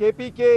KPK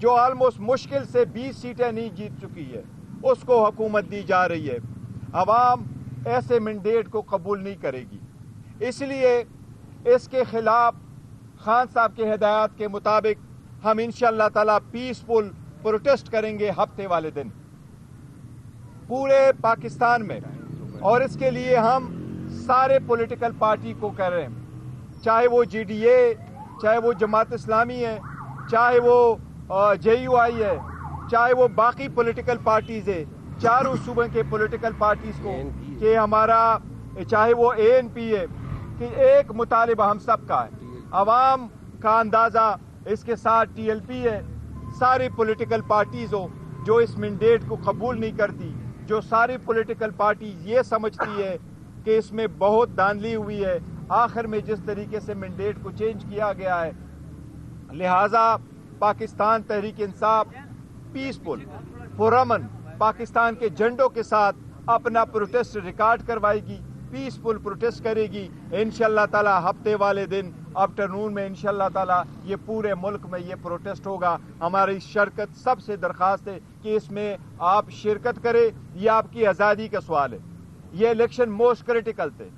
جو almost مشکل سے 20 سیٹیں نہیں جیت چکی ہے، اس کو حکومت دی جا رہی ہے۔ عوام ایسے مینڈیٹ کو قبول نہیں کرے گی، اس لیے اس کے خلاف خان صاحب کے ہدایات کے مطابق ہم انشاءاللہ تعالی پیسفل پروٹیسٹ کریں گے ہفتے والے دن پورے پاکستان میں، اور اس کے لیے ہم سارے پولیٹیکل پارٹی کو کہہ رہے ہیں، چاہے وہ جی ڈی اے، چاہے وہ جماعت اسلامی ہے، چاہے وہ جے یو آئی ہے، چاہے وہ باقی پولیٹیکل پارٹیز ہے، چاروں صوبے کے پولیٹیکل پارٹیز کو، کہ ہمارا چاہے وہ اے این پی ہے، کہ ایک مطالبہ ہم سب کا ہے، عوام کا اندازہ اس کے ساتھ ٹی ایل پی ہے، ساری پولیٹیکل پارٹیز ہو جو اس مینڈیٹ کو قبول نہیں کرتی، جو ساری پولیٹیکل پارٹیز یہ سمجھتی ہے کہ اس میں بہت دھاندلی ہوئی ہے، آخر میں جس طریقے سے مینڈیٹ کو چینج کیا گیا ہے، لہٰذا پاکستان تحریک انصاف پیسفل پرامن پاکستان کے جھنڈوں کے ساتھ اپنا پروٹیسٹ ریکارڈ کروائے گی، پیسفل پروٹیسٹ کرے گی انشاءاللہ تعالی ہفتے والے دن آفٹرنون میں انشاءاللہ تعالی یہ پورے ملک میں یہ پروٹیسٹ ہوگا۔ ہماری شرکت سب سے درخواست ہے کہ اس میں آپ شرکت کریں، یہ آپ کی آزادی کا سوال ہے، یہ الیکشن موسٹ کریٹیکل تھے،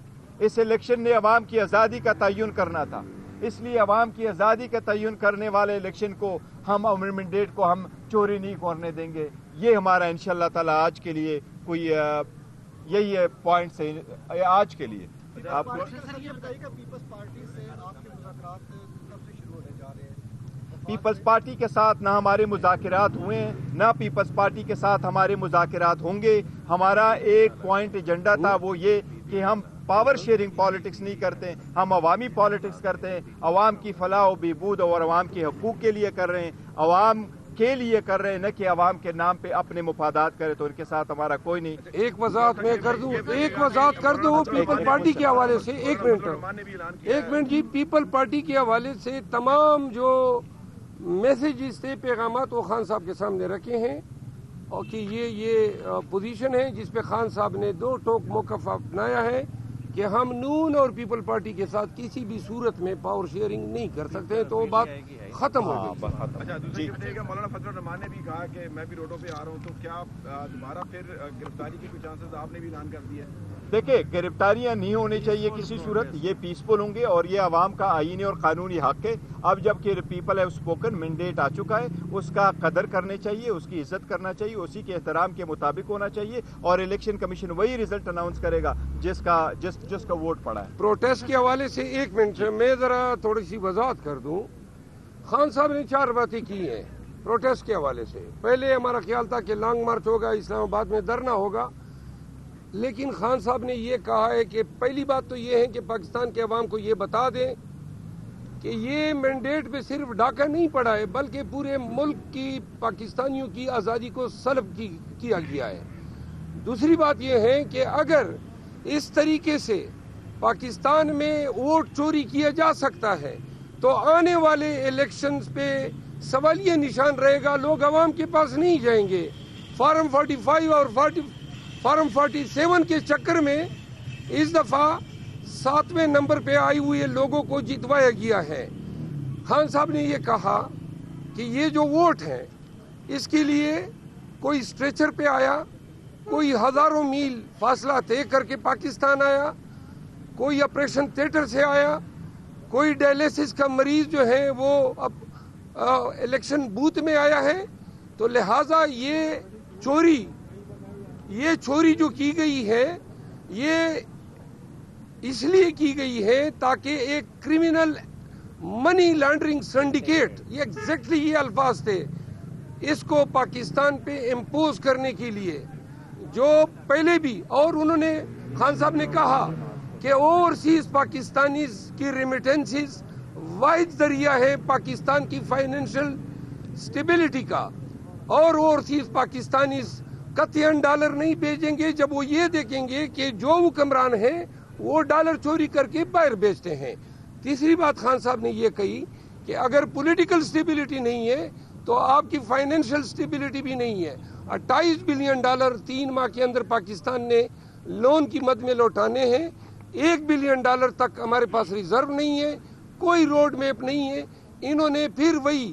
اس الیکشن نے عوام کی آزادی کا تعین کرنا تھا، اس لیے عوام کی آزادی کا تعین کرنے والے الیکشن کو ہم مینڈیٹ کو ہم چوری نہیں کرنے دیں گے۔ یہ ہمارا انشاءاللہ تعالی آج کے لیے کوئی یہی ہے پوائنٹس ہے آج کے لیے۔ آپ کو پیپلز پارٹی سے آپ کے مذاکرات کب سے شروع ہونے جا رہے ہیں؟ پیپلز پارٹی کے ساتھ نہ ہمارے مذاکرات ہوئے ہیں، نہ پیپلز پارٹی کے ساتھ ہمارے مذاکرات ہوں گے۔ ہمارا ایک پوائنٹ ایجنڈا تھا، وہ یہ کہ ہم پاور شیئرنگ پالیٹکس نہیں کرتے، ہم عوامی پالیٹکس کرتے ہیں، عوام کی فلاح و بہبود اور عوام کے حقوق کے لیے کر رہے ہیں، عوام کے لیے کر رہے ہیں، نہ کہ عوام کے نام پہ اپنے مفادات کرے، تو ان کے ساتھ ہمارا کوئی نہیں۔ ایک وضاحت میں کر دوں پیپل پارٹی کے حوالے سے، ایک منٹ جی، پیپل پارٹی کے حوالے سے تمام جو میسیجز تھے، پیغامات، وہ خان صاحب کے سامنے رکھے ہیں، اور کہ یہ پوزیشن ہے جس پہ خان صاحب نے دو ٹوک موقف اپنایا ہے کہ ہم نون اور پیپل پارٹی کے ساتھ کسی بھی صورت میں پاور شیئرنگ نہیں کر سکتے، تو وہ بات ختم ہو گئی۔ اچھا، دوسری مولانا فضل الرحمان نے بھی کہا کہ میں بھی روڈوں پہ آ رہا ہوں، تو کیا دوبارہ پھر گرفتاری کے کوئی چانسز آپ نے بھی اعلان کر دیا ہے؟ دیکھیں، گرفتاریاں نہیں ہونی چاہیے کسی صورت، یہ پیسفل ہوں گے اور یہ عوام کا آئینی اور قانونی حق ہے۔ اب جب کہ پیپل ہیو اسپوکن، مینڈیٹ آ چکا ہے، اس کا قدر کرنے چاہیے، اس کی عزت کرنا چاہیے، اسی کے احترام کے مطابق ہونا چاہیے، اور الیکشن کمیشن وہی رزلٹ اناؤنس کرے گا جس کا ووٹ پڑا ہے۔ پروٹیسٹ کے حوالے سے ایک منٹ میں ذرا تھوڑی سی وضاحت کر دوں۔ خان صاحب نے 4 باتیں کی ہیں پروٹیسٹ کے حوالے سے۔ پہلے ہمارا خیال تھا کہ لانگ مارچ ہوگا، اسلام آباد میں دھرنا ہوگا، لیکن خان صاحب نے یہ کہا ہے کہ پہلی بات تو یہ ہے کہ پاکستان کے عوام کو یہ بتا دیں کہ یہ مینڈیٹ پہ صرف ڈاکہ نہیں پڑا ہے، بلکہ پورے ملک کی پاکستانیوں کی آزادی کو سلب کیا گیا ہے۔ دوسری بات یہ ہے کہ اگر اس طریقے سے پاکستان میں ووٹ چوری کیا جا سکتا ہے تو آنے والے الیکشنز پہ سوالیہ نشان رہے گا، لوگ عوام کے پاس نہیں جائیں گے۔ فارم 45 اور فارم 47 کے چکر میں اس دفعہ 7ویں نمبر پہ آئی ہوئے لوگوں کو جتوایا گیا ہے۔ خان صاحب نے یہ کہا کہ یہ جو ووٹ ہیں اس کے لیے کوئی اسٹریچر پہ آیا، کوئی ہزاروں میل فاصلہ طے کر کے پاکستان آیا، کوئی آپریشن تھیٹر سے آیا، کوئی ڈائلیسس کا مریض جو ہے وہ اب الیکشن بوتھ میں آیا ہے، تو لہٰذا یہ چوری جو کی گئی ہے یہ اس لیے کی گئی ہے تاکہ ایک کرمنل منی لانڈرنگ سنڈیکیٹ، یہ ایگزیکٹلی یہ الفاظ تھے، اس کو پاکستان پہ امپوز کرنے کے لیے، جو پہلے بھی، اور انہوں نے خان صاحب نے کہا کہ اوورسیز پاکستانیز کی ریمیٹنسز واحد ذریعہ ہے پاکستان کی فائنینشل سٹیبلٹی کا، اور اوورسیز پاکستانیز قطعاً ڈالر نہیں بھیجیں گے جب وہ یہ دیکھیں گے کہ جو حکمران ہیں وہ ڈالر چوری کر کے باہر بیچتے ہیں۔ تیسری بات خان صاحب نے یہ کہی کہ اگر پولیٹیکل سٹیبلٹی نہیں ہے تو آپ کی فائنینشل سٹیبلٹی بھی نہیں ہے۔ 28 بلین ڈالر 3 ماہ کے اندر پاکستان نے لون کی مد میں لوٹانے ہیں، 1 بلین ڈالر تک ہمارے پاس ریزرو نہیں ہے، کوئی روڈ میپ نہیں ہے۔ انہوں نے پھر وہی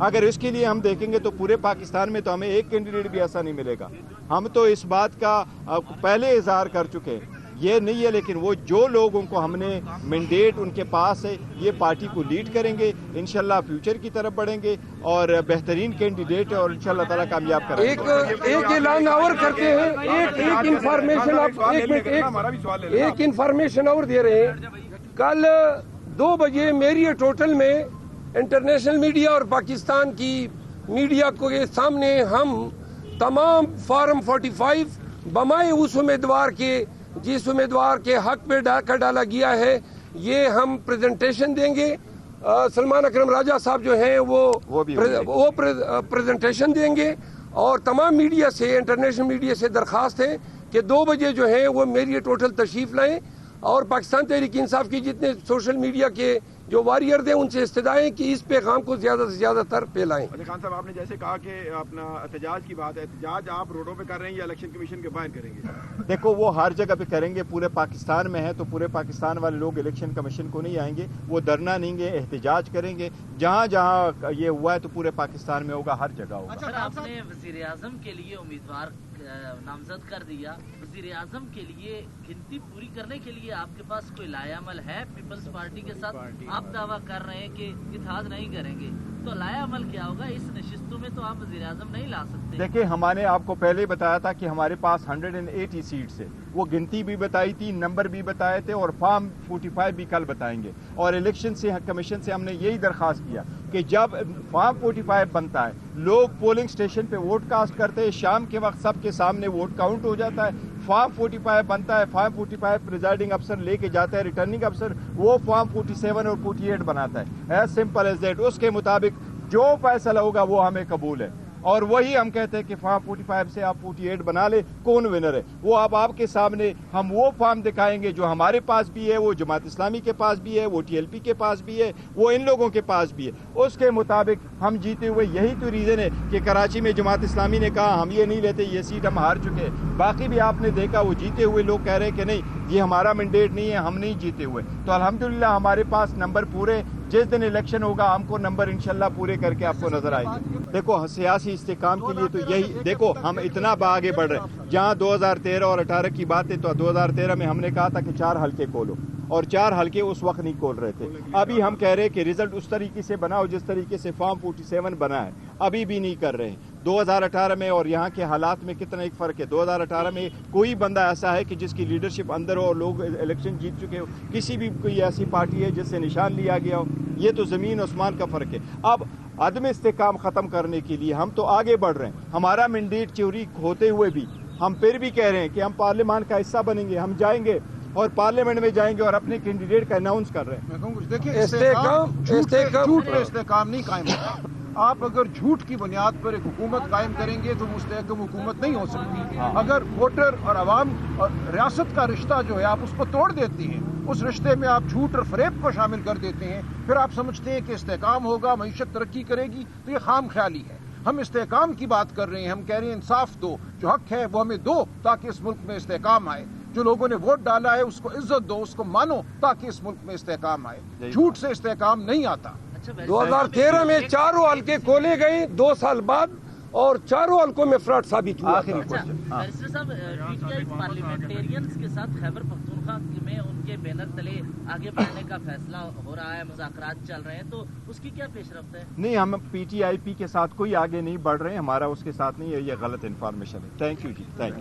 اگر اس کے لیے ہم دیکھیں گے تو پورے پاکستان میں تو ہمیں ایک کینڈیڈیٹ بھی ایسا نہیں ملے گا. ہم تو اس بات کا پہلے اظہار کر چکے ہیں. یہ نہیں ہے لیکن وہ جو لوگوں کو ہم نے مینڈیٹ ان کے پاس ہے یہ پارٹی کو لیڈ کریں گے, انشاءاللہ فیوچر کی طرف بڑھیں گے اور بہترین کینڈیڈیٹ ہے اور انشاءاللہ تعالیٰ کامیاب کریں گے. ایک اعلان اور کرتے ہیں, ایک انفارمیشن اور دے رہے ہیں. کل 2 بجے میری ٹوٹل میں انٹرنیشنل میڈیا اور پاکستان کی میڈیا کو کے سامنے ہم تمام فارم 45 بمائے اس امیدوار کے جس امیدوار کے حق پہ ڈالا گیا ہے یہ ہم پریزنٹیشن دیں گے. سلمان اکرم راجہ صاحب جو ہیں وہ پریزنٹیشن دیں گے اور تمام میڈیا سے انٹرنیشنل میڈیا سے درخواست ہے کہ 2 بجے جو ہیں وہ میری ٹوٹل تشریف لائیں اور پاکستان تحریک انصاف کی جتنے سوشل میڈیا کے جو واریئرز ہیں ان سے استدعائیں کہ اس پیغام کو زیادہ سے زیادہ تر پھیلائیں. خان صاحب آپ نے جیسے کہا کہ اپنا احتجاج کی بات ہے, احتجاج آپ روڈوں پہ کر رہے ہیں یا الیکشن کمیشن کے باہر کریں گے؟ دیکھو وہ ہر جگہ پہ کریں گے. پورے پاکستان میں ہے تو پورے پاکستان والے لوگ الیکشن کمیشن کو نہیں آئیں گے, وہ دھرنا نہیں گے, احتجاج کریں گے. جہاں جہاں یہ ہوا ہے تو پورے پاکستان میں ہوگا, ہر جگہ ہوگا. سر آپ نے وزیر اعظم کے لیے امیدوار نامزد کر دیا, وزیر اعظم کے لیے گنتی پوری کرنے کے لیے آپ کے پاس کوئی لائے عمل ہے؟ پیپلز پارٹی کے ساتھ آپ دعویٰ کر رہے ہیں کہ اتحاد نہیں کریں گے, تو لائے عمل کیا ہوگا؟ اس نشستوں میں تو آپ وزیر اعظم نہیں لا سکتے. دیکھیں ہم نے آپ کو پہلے بتایا تھا کہ ہمارے پاس 180 سیٹس ہے, وہ گنتی بھی بتائی تھی, نمبر بھی بتائے تھے اور فارم 45 بھی کل بتائیں گے. اور الیکشن سے کمیشن سے ہم نے یہی درخواست کیا کہ جب فارم 45 بنتا ہے لوگ پولنگ اسٹیشن پہ ووٹ کاسٹ کرتے ہیں, شام کے وقت سب کے سامنے ووٹ کاؤنٹ ہو جاتا ہے. فارم 45 بنتا ہے, فارم 45 پریزائڈنگ افسر لے کے جاتا ہے, ریٹرننگ افسر وہ فارم 47 اور 48 بناتا ہے. As simple as that. اس کے مطابق جو فیصلہ ہوگا وہ ہمیں قبول ہے اور وہی ہم کہتے ہیں کہ فارم 45 سے آپ 48 بنا لے, کون ونر ہے وہ اب آپ کے سامنے ہم وہ فارم دکھائیں گے جو ہمارے پاس بھی ہے, وہ جماعت اسلامی کے پاس بھی ہے, وہ TLP کے پاس بھی ہے, وہ ان لوگوں کے پاس بھی ہے. اس کے مطابق ہم جیتے ہوئے. یہی تو ریزن ہے کہ کراچی میں جماعت اسلامی نے کہا ہم یہ نہیں لیتے, یہ سیٹ ہم ہار چکے. باقی بھی آپ نے دیکھا وہ جیتے ہوئے لوگ کہہ رہے کہ نہیں یہ ہمارا مینڈیٹ نہیں ہے, ہم نہیں جیتے ہوئے. تو الحمدللہ ہمارے پاس نمبر پورے, جس دن الیکشن ہوگا ہم کو نمبر انشاءاللہ پورے کر کے آپ کو نظر آئیں گے. دیکھو سیاسی استحکام کے لیے تو یہی, دیکھو ہم اتنا آگے بڑھ رہے ہیں. جہاں 2013 اور 18 کی بات ہے تو 2013 میں ہم نے کہا تھا کہ 4 حلقے کھولو اور 4 حلقے اس وقت نہیں کھول رہے تھے. ابھی ہم کہہ رہے کہ رزلٹ اس طریقے سے بناؤ جس طریقے سے فارم 47 بنا ہے, ابھی بھی نہیں کر رہے ہیں. 2018 میں اور یہاں کے حالات میں کتنا ایک فرق ہے. 2018 میں کوئی بندہ ایسا ہے کہ جس کی لیڈرشپ اندر ہو اور لوگ الیکشن جیت چکے ہو, کسی بھی کوئی ایسی پارٹی ہے جس سے نشان لیا گیا ہو. یہ تو زمین آسمان کا فرق ہے. اب عدم استحکام ختم کرنے کے لیے ہم تو آگے بڑھ رہے ہیں. ہمارا مینڈیٹ چوری ہوتے ہوئے بھی ہم پھر بھی کہہ رہے ہیں کہ ہم پارلیمان کا حصہ بنیں گے, ہم جائیں گے اور پارلیمنٹ میں جائیں گے اور اپنے کینڈیڈیٹ کا اناؤنس کر رہے ہیں. دیکھیے جھوٹ پہ استحکام نہیں قائم ہوتا. آپ اگر جھوٹ کی بنیاد پر ایک حکومت قائم کریں گے تو مستحکم حکومت نہیں ہو سکتی. اگر ووٹر اور عوام اور ریاست کا رشتہ جو ہے آپ اس کو توڑ دیتے ہیں, اس رشتے میں آپ جھوٹ اور فریب کو شامل کر دیتے ہیں, پھر آپ سمجھتے ہیں کہ استحکام ہوگا, معیشت ترقی کرے گی, تو یہ خام خیالی ہے. ہم استحکام کی بات کر رہے ہیں, ہم کہہ رہے ہیں انصاف دو, جو حق ہے وہ ہمیں دو تاکہ اس ملک میں استحکام آئے. جو لوگوں نے ووٹ ڈالا ہے اس کو عزت دو, اس کو مانو تاکہ اس ملک میں استحکام آئے. جھوٹ سے استحکام نہیں آتا. 2013 میں 4 حلقے کھولے گئے 2 سال بعد اور 4 حلقوں میں فراڈ ثابت ہوا. بیرسٹر صاحب, PTI پارلیمنٹیرینز کے ساتھ خیبر پختونخوا میں ان کے بینر تلے آگے بڑھنے کا فیصلہ ہو رہا ہے, مذاکرات چل رہے ہیں, تو اس کی کیا پیش رفت ہے؟ نہیں, ہم PTIP کے ساتھ کوئی آگے نہیں بڑھ رہے ہیں, ہمارا اس کے ساتھ نہیں ہے, یہ غلط انفارمیشن ہے. تھینک یو جی, تھینک یو.